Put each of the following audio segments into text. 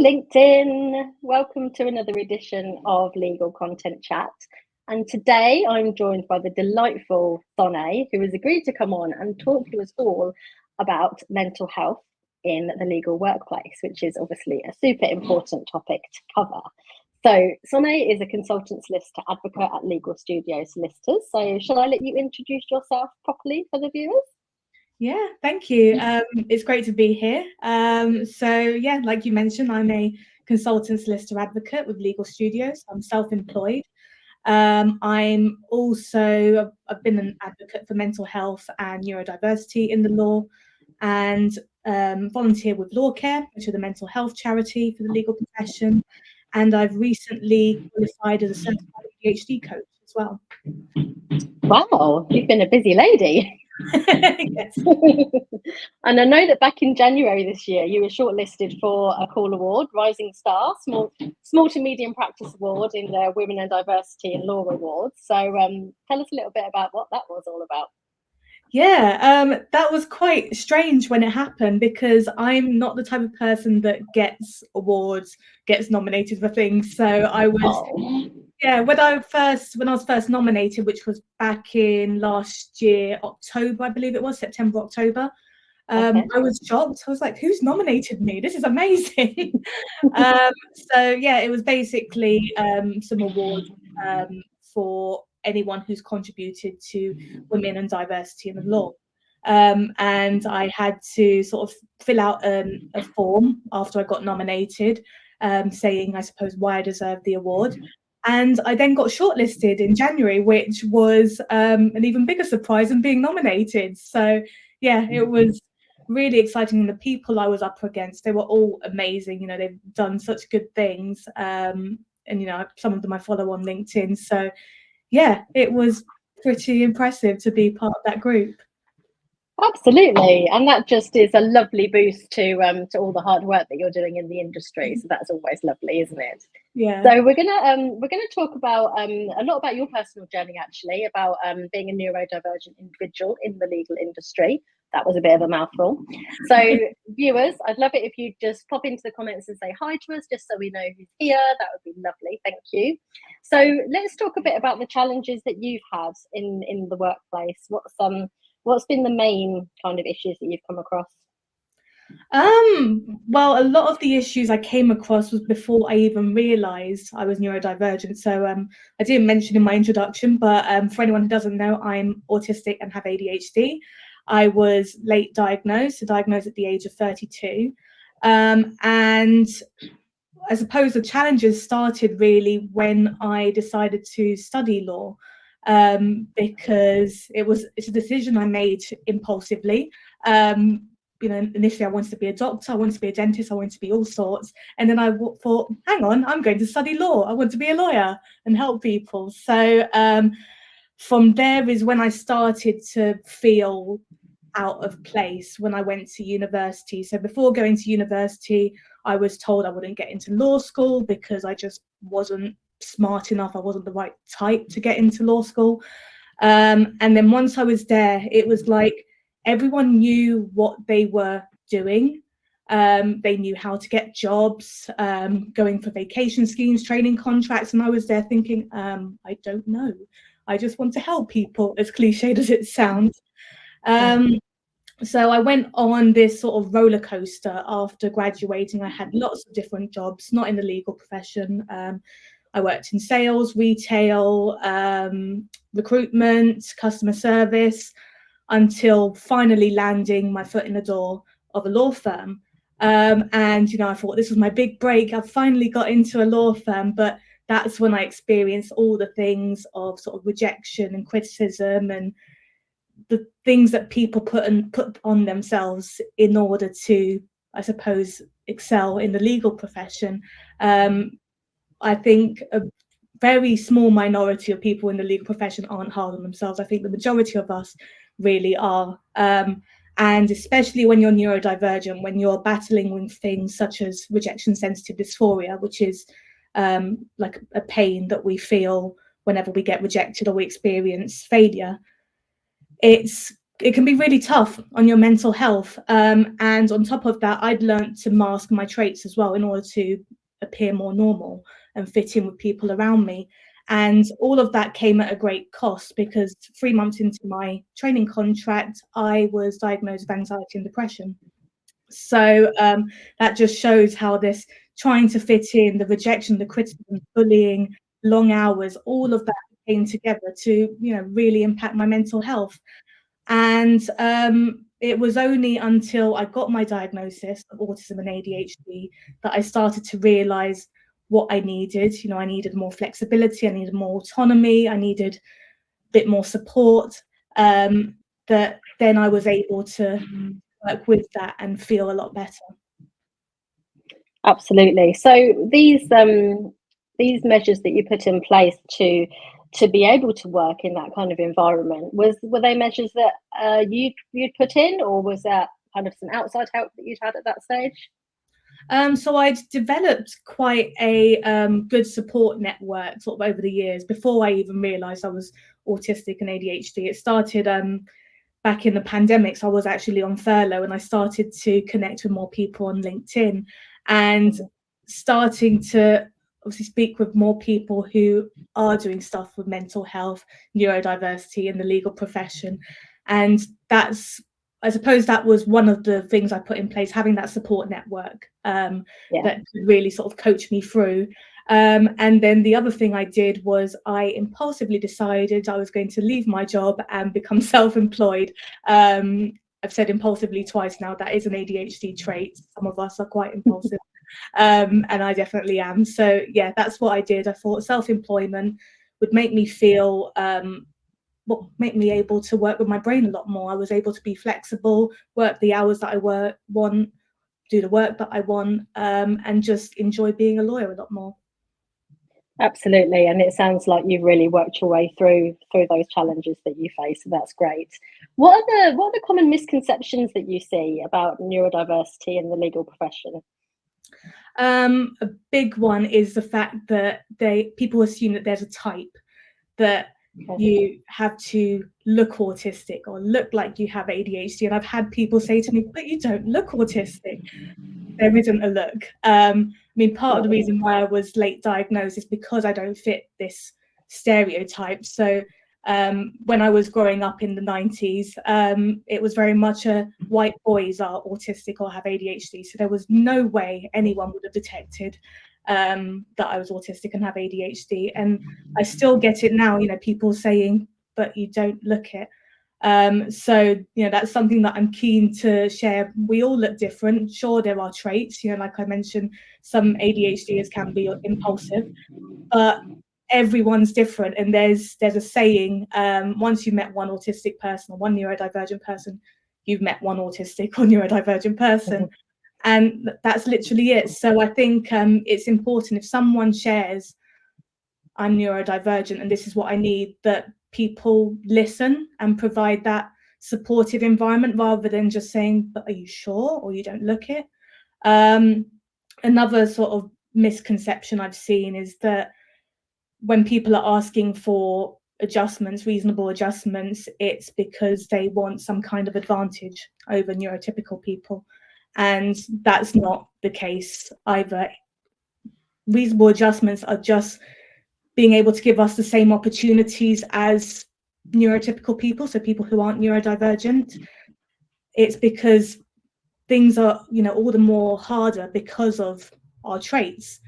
LinkedIn. Welcome to another edition of Legal Content Chat. And today I'm joined by the delightful Sonay, who has agreed to come on and talk to us all about mental health in the legal workplace, which is obviously a super important topic to cover. So Sonay is a consultant solicitor advocate at Legal Studio Solicitors. So shall I let you introduce yourself properly for the viewers? Yeah, thank you. It's great to be here. Like you mentioned, I'm a consultant solicitor advocate with Legal Studios. I'm self-employed. I've been an advocate for mental health and neurodiversity in the law, and volunteer with Law Care, which is a mental health charity for the legal profession. And I've recently qualified as a certified ADHD coach as well. Wow, you've been a busy lady. Yes. And I know that back in January this year, you were shortlisted for a Call Award, Rising Star, small to medium practice award in the Women and Diversity in Law Awards. So tell us a little bit about what that was all about. Yeah, that was quite strange when it happened, because I'm not the type of person that gets awards, gets nominated for things. So I was, when I was first nominated, which was back in last year, October, I believe it was, September, October. I was shocked. I was like, who's nominated me? This is amazing. It was basically some awards for anyone who's contributed to women and diversity in the law. And I had to sort of fill out a form after I got nominated, saying, I suppose, why I deserved the award. And I then got shortlisted in January, which was an even bigger surprise than being nominated. So, yeah, it was really exciting. And the people I was up against, they were all amazing. You know, they've done such good things. And, you know, some of them I follow on LinkedIn. So, yeah, it was pretty impressive to be part of that group. Absolutely, and that just is a lovely boost to all the hard work that you're doing in the industry. So that's always lovely, isn't it? Yeah. So we're gonna talk about a lot about your personal journey, actually, about being a neurodivergent individual in the legal industry. That was a bit of a mouthful. So viewers, I'd love it if you just pop into the comments and say hi to us, just so we know who's here. That would be lovely. Thank you. So let's talk a bit about the challenges that you've had in the workplace. What's been the main kind of issues that you've come across? Well, a lot of the issues I came across was before I even realised I was neurodivergent. So I didn't mention in my introduction, but for anyone who doesn't know, I'm autistic and have ADHD. I was late diagnosed at the age of 32. And I suppose the challenges started really when I decided to study law, because it's a decision I made impulsively. You know, initially I wanted to be a doctor, I wanted to be a dentist, I wanted to be all sorts. And then I thought, hang on, I'm going to study law. I want to be a lawyer and help people. So from there is when I started to feel out of place when I went to university. So before going to university, I was told I wouldn't get into law school because I just wasn't smart enough. I wasn't the right type to get into law school. And then once I was there, it was like everyone knew what they were doing. They knew how to get jobs, going for vacation schemes, training contracts. And I was there thinking, I don't know. I just want to help people, as cliched as it sounds. So I went on this sort of roller coaster after graduating. I had lots of different jobs, not in the legal profession. I worked in sales, retail, recruitment, customer service, until finally landing my foot in the door of a law firm. And, you know, I thought this was my big break. I've finally got into a law firm, but that's when I experienced all the things of sort of rejection and criticism and the things that people put on themselves in order to, I suppose, excel in the legal profession. I think a very small minority of people in the legal profession aren't hard on themselves. I think the majority of us really are. And especially when you're neurodivergent, when you're battling with things such as rejection sensitive dysphoria, which is like a pain that we feel whenever we get rejected or we experience failure. It's it can be really tough on your mental health. And on top of that, I'd learned to mask my traits as well in order to appear more normal and fit in with people around me. And all of that came at a great cost, because 3 months into my training contract, I was diagnosed with anxiety and depression. So that just shows how this trying to fit in, the rejection, the criticism, bullying, long hours, all of that came together to, really impact my mental health. And it was only until I got my diagnosis of autism and ADHD that I started to realize what I needed. I needed more flexibility, I needed more autonomy, I needed a bit more support, that then I was able to work with that and feel a lot better. Absolutely. So these measures that you put in place to be able to work in that kind of environment, were they measures that you'd put in, or was that kind of some outside help that you'd had at that stage? So I'd developed quite a good support network sort of over the years before I even realised I was autistic and ADHD. It started back in the pandemic, so I was actually on furlough, and I started to connect with more people on LinkedIn, and starting to obviously speak with more people who are doing stuff with mental health, neurodiversity in the legal profession. And I suppose that was one of the things I put in place, having that support network that could really sort of coach me through. And then the other thing I did was I impulsively decided I was going to leave my job and become self-employed. I've said impulsively twice now. That is an ADHD trait. Some of us are quite impulsive, and I definitely am. So yeah, that's what I did. I thought self-employment would make me feel make me able to work with my brain a lot more. I was able to be flexible, work the hours that I want, do the work that I want, and just enjoy being a lawyer a lot more. Absolutely, and it sounds like you've really worked your way through those challenges that you face. So that's great. What are the common misconceptions that you see about neurodiversity in the legal profession? A big one is the fact that people assume that there's a type, that you have to look autistic or look like you have ADHD. And I've had people say to me, but you don't look autistic. There isn't a look. Part of the reason why I was late diagnosed is because I don't fit this stereotype. So when I was growing up in the 90s, it was very much a white boys are autistic or have ADHD. So there was no way anyone would have detected that I was autistic and have ADHD. And I still get it now, people saying, but you don't look it. So that's something that I'm keen to share. We all look different. Sure, there are traits, like I mentioned, some ADHDers can be impulsive, but everyone's different. And there's a saying, once you've met one autistic person or one neurodivergent person, you've met one autistic or neurodivergent person. And that's literally it. So I think it's important, if someone shares, I'm neurodivergent and this is what I need, that people listen and provide that supportive environment, rather than just saying, but are you sure, or you don't look it. Another sort of misconception I've seen is that when people are asking for adjustments, reasonable adjustments, it's because they want some kind of advantage over neurotypical people. And that's not the case either. Reasonable adjustments are just being able to give us the same opportunities as neurotypical people, so people who aren't neurodivergent. It's because things are, all the more harder because of our traits,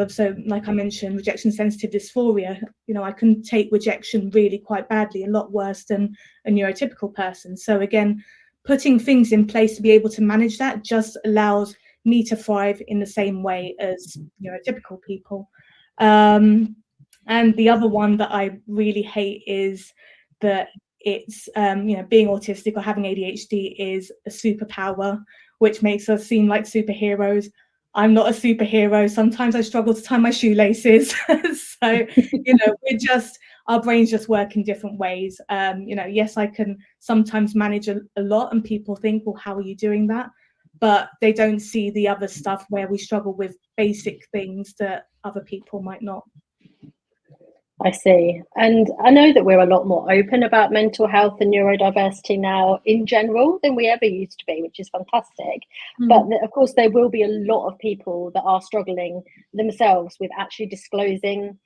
so like I mentioned, rejection sensitive dysphoria. I can take rejection really quite badly, a lot worse than a neurotypical person. So again, putting things in place to be able to manage that just allows me to thrive in the same way as neurotypical people. And the other one that I really hate is that it's being autistic or having ADHD is a superpower, which makes us seem like superheroes. I'm not a superhero. Sometimes I struggle to tie my shoelaces. So our brains just work in different ways. Yes, I can sometimes manage a lot, and people think, well, how are you doing that? But they don't see the other stuff where we struggle with basic things that other people might not. I see. And I know that we're a lot more open about mental health and neurodiversity now in general than we ever used to be, which is fantastic. But of course, there will be a lot of people that are struggling themselves with actually disclosing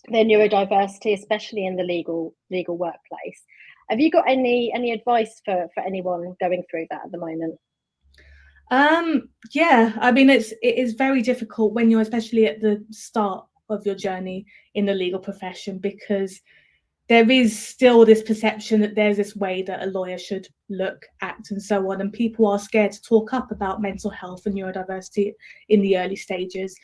their neurodiversity, especially in the legal workplace. Have you got any advice for anyone going through that at the moment? Yeah, I mean, it is very difficult when you're especially at the start of your journey in the legal profession, because there is still this perception that there's this way that a lawyer should look, act, and so on, and people are scared to talk up about mental health and neurodiversity in the early stages.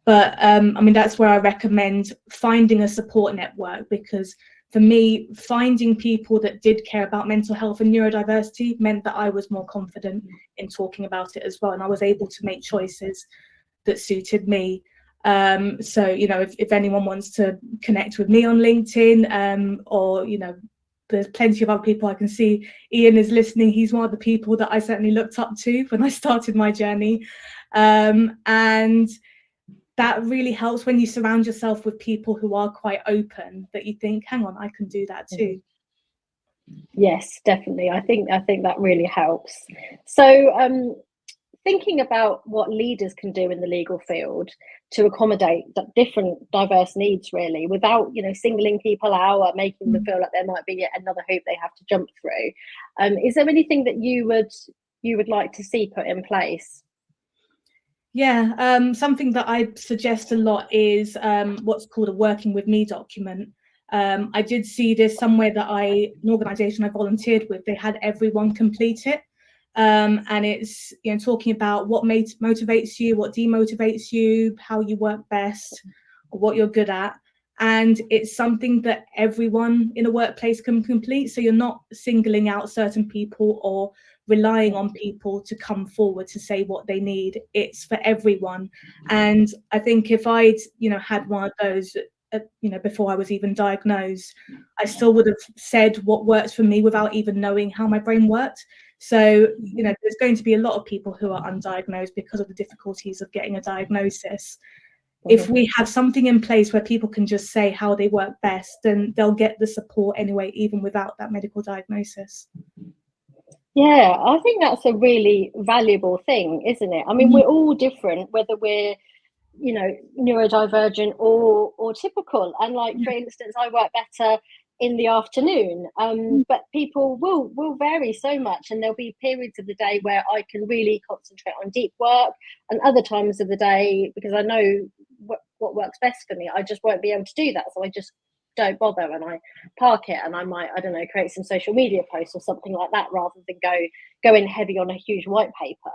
But I mean, that's where I recommend finding a support network, because for me, finding people that did care about mental health and neurodiversity meant that I was more confident in talking about it as well, and I was able to make choices that suited me. So, you know, if anyone wants to connect with me on LinkedIn, or, you know, there's plenty of other people. I can see Ian is listening. He's one of the people that I certainly looked up to when I started my journey. And that really helps when you surround yourself with people who are quite open, that you think, hang on, I can do that too. Yes, definitely. I think that really helps. So thinking about what leaders can do in the legal field to accommodate different diverse needs, really, without, you know, singling people out or making them feel like there might be yet another hoop they have to jump through. Is there anything that you would like to see put in place? Yeah, something that I suggest a lot is what's called a working with me document. I did see this somewhere that an organisation I volunteered with, they had everyone complete it. And it's, you know, talking about what motivates you, what demotivates you, how you work best, or what you're good at. And it's something that everyone in a workplace can complete. So you're not singling out certain people or relying on people to come forward to say what they need. It's for everyone. And I think if I'd, you know, had one of those, you know, before I was even diagnosed, I still would have said what works for me without even knowing how my brain worked. So, you know, there's going to be a lot of people who are undiagnosed because of the difficulties of getting a diagnosis. If we have something in place where people can just say how they work best, then they'll get the support anyway, even without that medical diagnosis. Yeah, I think that's a really valuable thing, isn't it? I mean, we're all different, whether we're, you know, neurodivergent or typical. And like, for instance, I work better in the afternoon, but people will vary so much, and there'll be periods of the day where I can really concentrate on deep work, and other times of the day, because I know what works best for me, I just won't be able to do that. So I just don't bother, and I park it, and I might, I don't know, create some social media posts or something like that, rather than go in heavy on a huge white paper.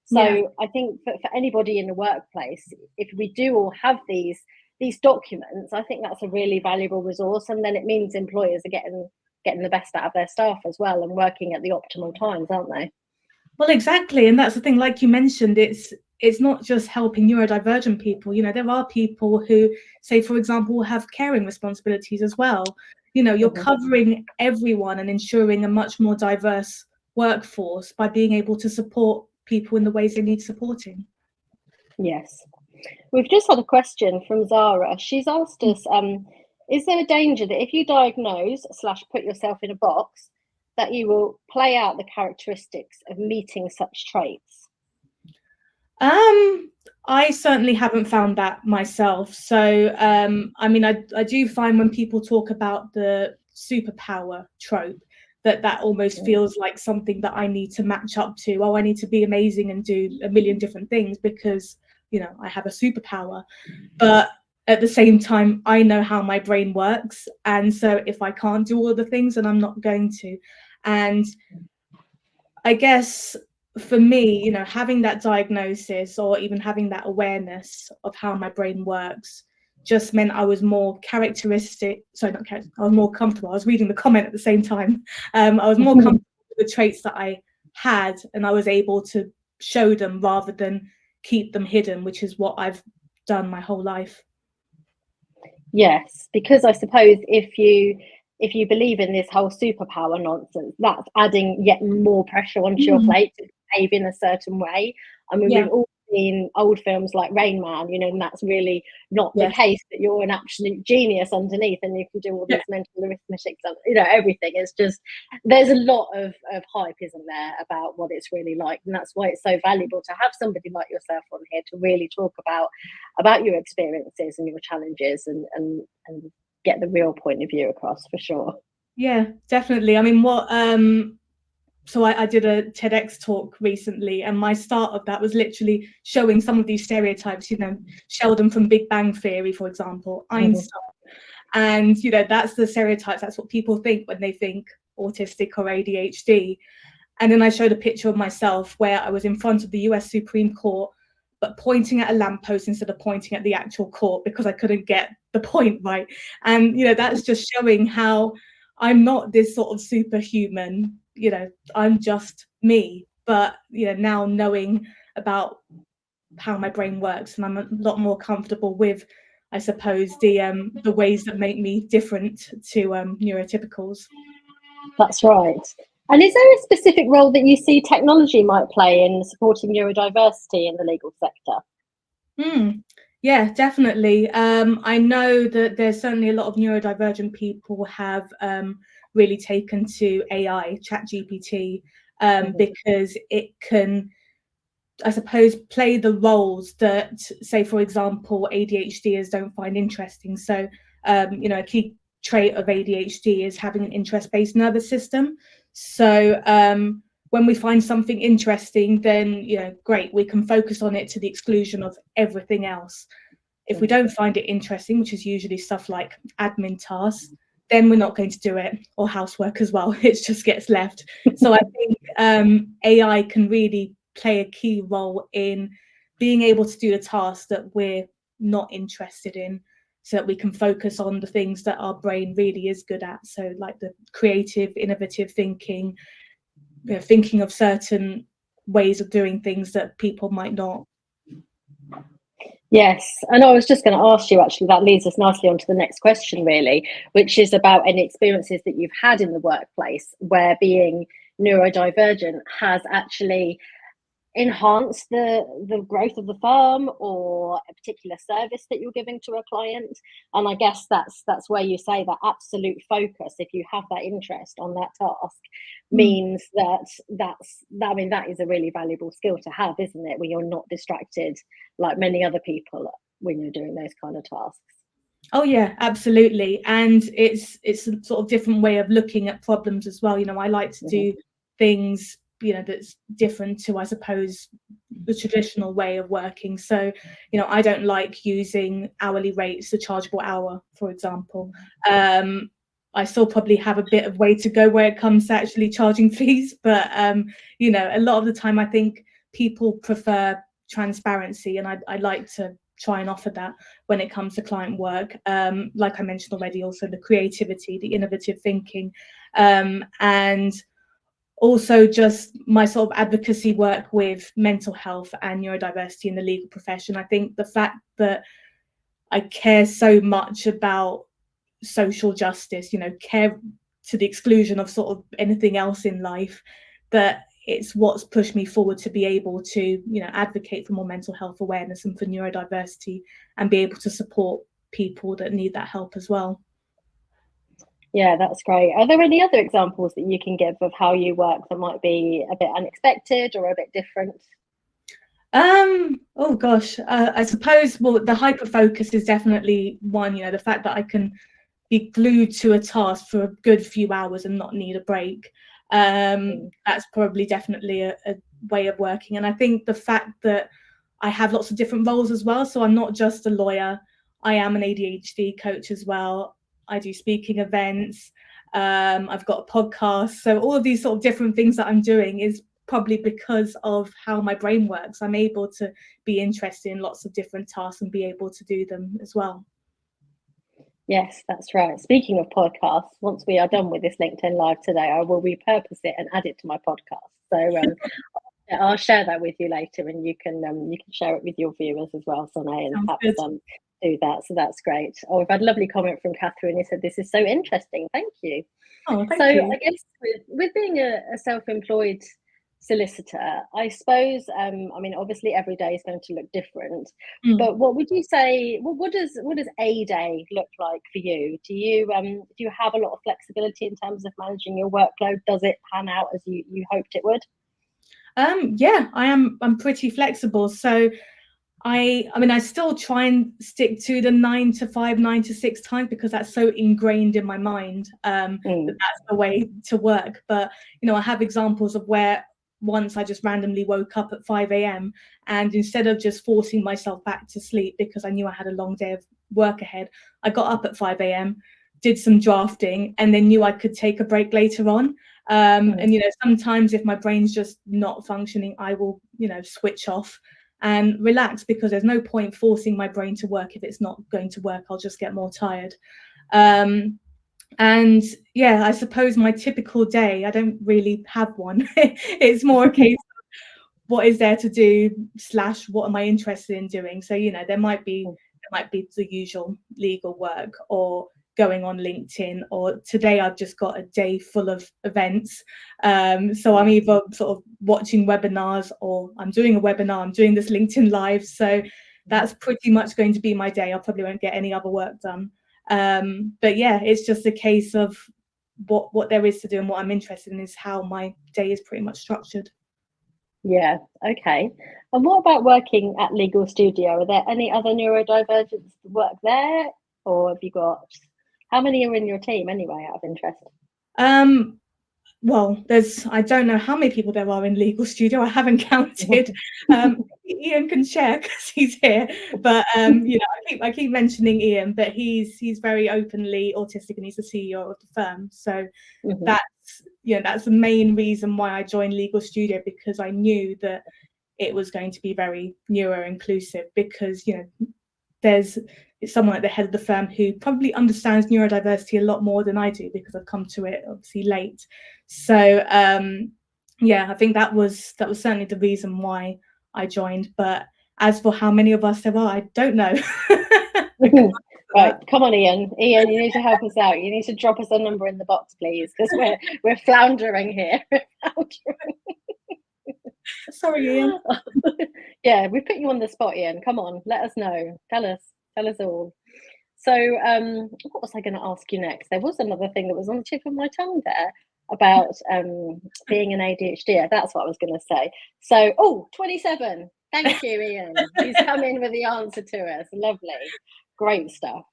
So yeah. I think for anybody in the workplace, if we do all have these documents, I think that's a really valuable resource, and then it means employers are getting the best out of their staff as well, and working at the optimal times, aren't they? Well, exactly, and that's the thing. Like you mentioned, it's not just helping neurodivergent people. You know, there are people who, say, for example, have caring responsibilities as well. You know, you're covering everyone and ensuring a much more diverse workforce by being able to support people in the ways they need supporting. Yes. We've just had a question from Zara. She's asked us, is there a danger that if you diagnose / put yourself in a box, that you will play out the characteristics of meeting such traits? I certainly haven't found that myself. So, I mean, I do find when people talk about the superpower trope, that almost feels like something that I need to match up to. Oh, I need to be amazing and do a million different things because, you know, I have a superpower. But at the same time, I know how my brain works. And so if I can't do all the things, then I'm not going to. And I guess for me, you know, having that diagnosis or even having that awareness of how my brain works just meant I was more I was more comfortable. I was reading the comment at the same time. I was more comfortable with the traits that I had, and I was able to show them rather than keep them hidden, which is what I've done my whole life. Yes, because I suppose if you believe in this whole superpower nonsense, that's adding yet more pressure onto your plate to behave in a certain way. I mean, we've all seen old films like Rain Man, you know, and that's really not the case, that you're an absolute genius underneath and you can do all these mental arithmetic, you know, everything. It's just, there's a lot of hype, isn't there, about what it's really like. And that's why it's so valuable to have somebody like yourself on here to really talk about your experiences and your challenges and get the real point of view across, for sure. Yeah, definitely. I mean, so I did a TEDx talk recently, and my start of that was literally showing some of these stereotypes, you know, Sheldon from Big Bang Theory, for example, Einstein. And, you know, that's the stereotypes. That's what people think when they think autistic or ADHD. And then I showed a picture of myself where I was in front of the US Supreme Court, but pointing at a lamppost instead of pointing at the actual court because I couldn't get the point right. And, you know, that's just showing how I'm not this sort of superhuman, you know, I'm just me. But, you know, now knowing about how my brain works, and I'm a lot more comfortable with, I suppose, the ways that make me different to neurotypicals. That's right. And is there a specific role that you see technology might play in supporting neurodiversity in the legal sector? Yeah, definitely. I know that there's certainly a lot of neurodivergent people have really taken to AI, ChatGPT, because it can, I suppose, play the roles that, say, for example, ADHDers don't find interesting. So, you know, a key trait of ADHD is having an interest-based nervous system. So when we find something interesting, then, you know, great, we can focus on it to the exclusion of everything else. If we don't find it interesting, which is usually stuff like admin tasks, then we're not going to do it, or housework as well. It just gets left. So I think AI can really play a key role in being able to do the tasks that we're not interested in, so that we can focus on the things that our brain really is good at. So like the creative, innovative thinking, you know, thinking of certain ways of doing things that people might not. Yes, and I was just going to ask you, actually, that leads us nicely on to the next question, really, which is about any experiences that you've had in the workplace where being neurodivergent has actually enhance the growth of the firm or a particular service that you're giving to a client. And I guess that's where you say that absolute focus, if you have that interest on that task, means that is a really valuable skill to have, isn't it, when you're not distracted like many other people when you're doing those kind of tasks. Oh yeah, absolutely. And it's a sort of different way of looking at problems as well. You know, I like to do things, you know, that's different to, I suppose, the traditional way of working. So, you know, I don't like using hourly rates, the chargeable hour, for example. I still probably have a bit of way to go where it comes to actually charging fees, but you know, a lot of the time I think people prefer transparency, and I like to try and offer that when it comes to client work. Like I mentioned already, also the creativity, the innovative thinking, and also just my sort of advocacy work with mental health and neurodiversity in the legal profession. I think the fact that I care so much about social justice, you know, care to the exclusion of sort of anything else in life, that it's what's pushed me forward to be able to, you know, advocate for more mental health awareness and for neurodiversity and be able to support people that need that help as well. Yeah, that's great. Are there any other examples that you can give of how you work that might be a bit unexpected or a bit different? Oh gosh, I suppose, well, the hyper focus is definitely one. You know, the fact that I can be glued to a task for a good few hours and not need a break. That's probably definitely a way of working. And I think the fact that I have lots of different roles as well. So I'm not just a lawyer. I am an ADHD coach as well. I do speaking events. I've got a podcast. So all of these sort of different things that I'm doing is probably because of how my brain works. I'm able to be interested in lots of different tasks and be able to do them as well. Yes, that's right. Speaking of podcasts, once we are done with this LinkedIn Live today, I will repurpose it and add it to my podcast. So I'll share that with you later, and you can share it with your viewers as well, Sonay, and perhaps do that. So that's great. Oh, we've had a lovely comment from Catherine who said this is so interesting. Thank you. Oh, thank you. I guess with being a self-employed solicitor, I suppose, I mean, obviously every day is going to look different, but what would you say, what does a day look like for you? Do you have a lot of flexibility in terms of managing your workload? Does it pan out as you hoped it would? Yeah, I'm pretty flexible. So I mean, I still try and stick to the 9 to 5, 9 to 6 times, because that's so ingrained in my mind, that that's the way to work. But, you know, I have examples of where once I just randomly woke up at 5 a.m. and instead of just forcing myself back to sleep because I knew I had a long day of work ahead, I got up at 5 a.m., did some drafting, and then knew I could take a break later on. And, you know, sometimes if my brain's just not functioning, I will, you know, switch off and relax, because there's no point forcing my brain to work if it's not going to work. I'll just get more tired. And yeah, I suppose my typical day, I don't really have one. It's more a case of what is there to do / what am I interested in doing. So, you know, there might be the usual legal work, or going on LinkedIn, or today I've just got a day full of events. So I'm either sort of watching webinars, or I'm doing a webinar, I'm doing this LinkedIn live. So that's pretty much going to be my day. I probably won't get any other work done. But yeah, it's just a case of what there is to do, and what I'm interested in is how my day is pretty much structured. Yeah, okay. And what about working at Legal Studio? Are there any other neurodivergents that work there? Or have you got, how many are in your team anyway, out of interest? Well, I don't know how many people there are in Legal Studio. I haven't counted. Ian can share because he's here. But you know, I keep mentioning Ian, but he's very openly autistic, and he's the CEO of the firm. So that's the main reason why I joined Legal Studio, because I knew that it was going to be very neuro inclusive, because, you know, there's someone at the head of the firm who probably understands neurodiversity a lot more than I do, because I've come to it obviously late. So yeah, I think that was certainly the reason why I joined. But as for how many of us there are, I don't know. Right, come on, Ian, you need to help us out. You need to drop us a number in the box, please, because we're floundering here. Sorry, Ian. Yeah, we put you on the spot, Ian. Come on, let us know. Tell us all. So what was I going to ask you next? There was another thing that was on the tip of my tongue there about being an ADHD. That's what I was going to say. So 27. Thank you, Ian. He's come in with the answer to us. Lovely. Great stuff.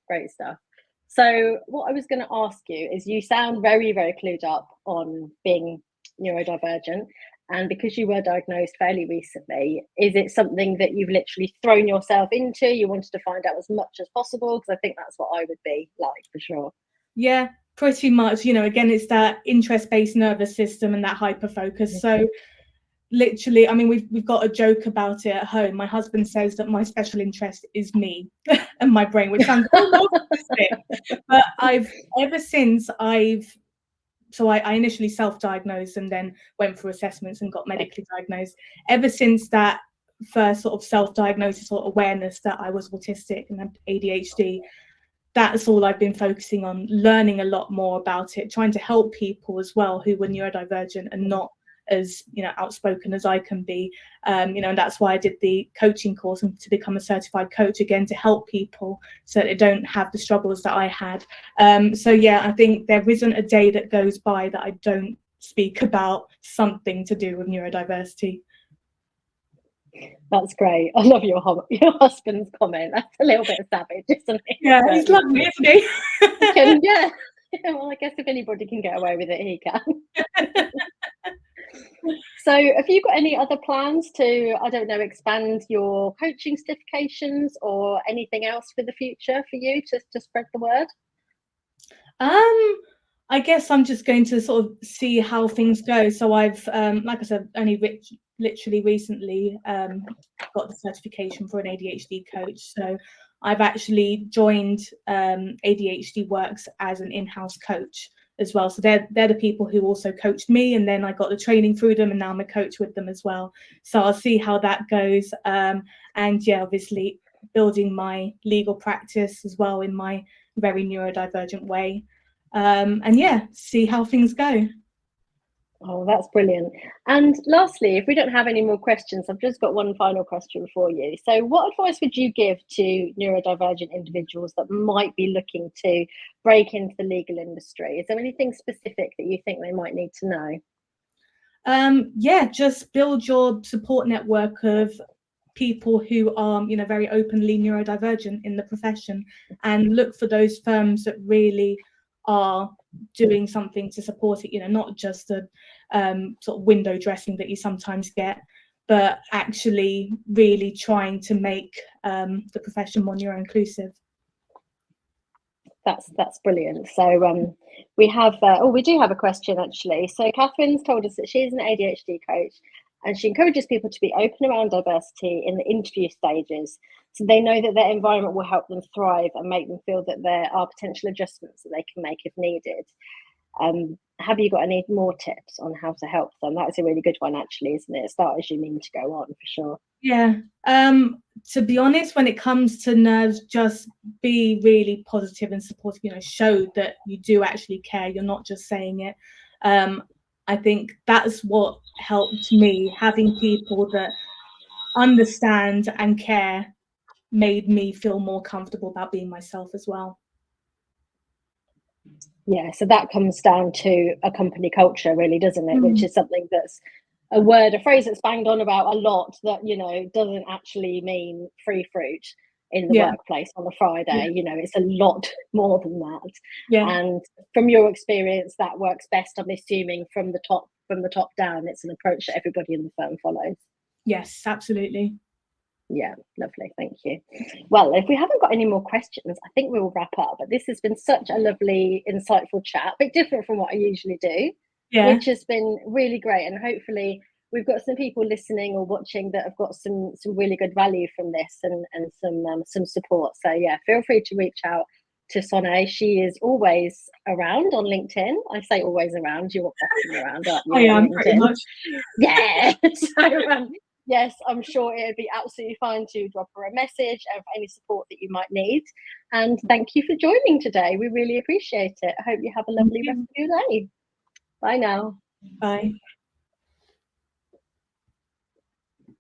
So what I was going to ask you is, you sound very, very clued up on being neurodivergent. And because you were diagnosed fairly recently, is it something that you've literally thrown yourself into? You wanted to find out as much as possible? Because I think that's what I would be like, for sure. Yeah, pretty much. You know, again, it's that interest-based nervous system and that hyper focus. So literally, I mean, we've got a joke about it at home. My husband says that my special interest is me and my brain, which sounds but I initially self-diagnosed and then went through assessments and got medically diagnosed. Ever since that first sort of self-diagnosis or awareness that I was autistic and had ADHD, that's all I've been focusing on, learning a lot more about it, trying to help people as well who were neurodivergent and not as, you know, outspoken as I can be, you know, and that's why I did the coaching course, and to become a certified coach, again, to help people so that they don't have the struggles that I had. So yeah, I think there isn't a day that goes by that I don't speak about something to do with neurodiversity. That's great. I love your husband's comment. That's a little bit savage, isn't it? Yeah, he's lovely, isn't he? Yeah. Well, I guess if anybody can get away with it, he can. So have you got any other plans to, I don't know, expand your coaching certifications or anything else for the future for you to spread the word? I guess I'm just going to sort of see how things go. So I've, like I said, only literally recently got the certification for an ADHD coach. So I've actually joined ADHD Works as an in-house coach as well. So they're the people who also coached me, and then I got the training through them, and now I'm a coach with them as well. So I'll see how that goes. And yeah, obviously building my legal practice as well in my very neurodivergent way. And yeah, see how things go. Oh, that's brilliant. And lastly, if we don't have any more questions, I've just got one final question for you. So what advice would you give to neurodivergent individuals that might be looking to break into the legal industry? Is there anything specific that you think they might need to know? Yeah, just build your support network of people who are, you know, very openly neurodivergent in the profession, and look for those firms that really are doing something to support it, you know, not just a sort of window dressing that you sometimes get, but actually really trying to make the profession more neuro inclusive. That's brilliant. So we have we do have a question actually. So Catherine's told us that she's an ADHD coach, and she encourages people to be open around diversity in the interview stages, so they know that their environment will help them thrive and make them feel that there are potential adjustments that they can make if needed. Have you got any more tips on how to help them? That's a really good one actually, isn't it? Start as you mean to go on, for sure. Yeah. To be honest, when it comes to nerves, just be really positive and supportive, you know, show that you do actually care, you're not just saying it. I think that's what helped me, having people that understand and care made me feel more comfortable about being myself as well. Yeah, so that comes down to a company culture, really, doesn't it? Which is something that's a phrase that's banged on about a lot, that, you know, doesn't actually mean free fruit in the workplace on a Friday. You know, it's a lot more than that. And from your experience, that works best, I'm assuming, from the top down. It's an approach that everybody in the firm follows. Yes, absolutely. Yeah, lovely. Thank you. Well, if we haven't got any more questions, I think we will wrap up. But this has been such a lovely, insightful chat, a bit different from what I usually do, which has been really great. And hopefully we've got some people listening or watching that have got some really good value from this, and some support. So yeah, feel free to reach out to Sonay. She is always around on LinkedIn. I say always around. You're often around, aren't you? I am, pretty much. Yeah. So yes, I'm sure it'd be absolutely fine to drop her a message of any support that you might need. And thank you for joining today. We really appreciate it. I hope you have a lovely rest of your day. Bye now. Bye.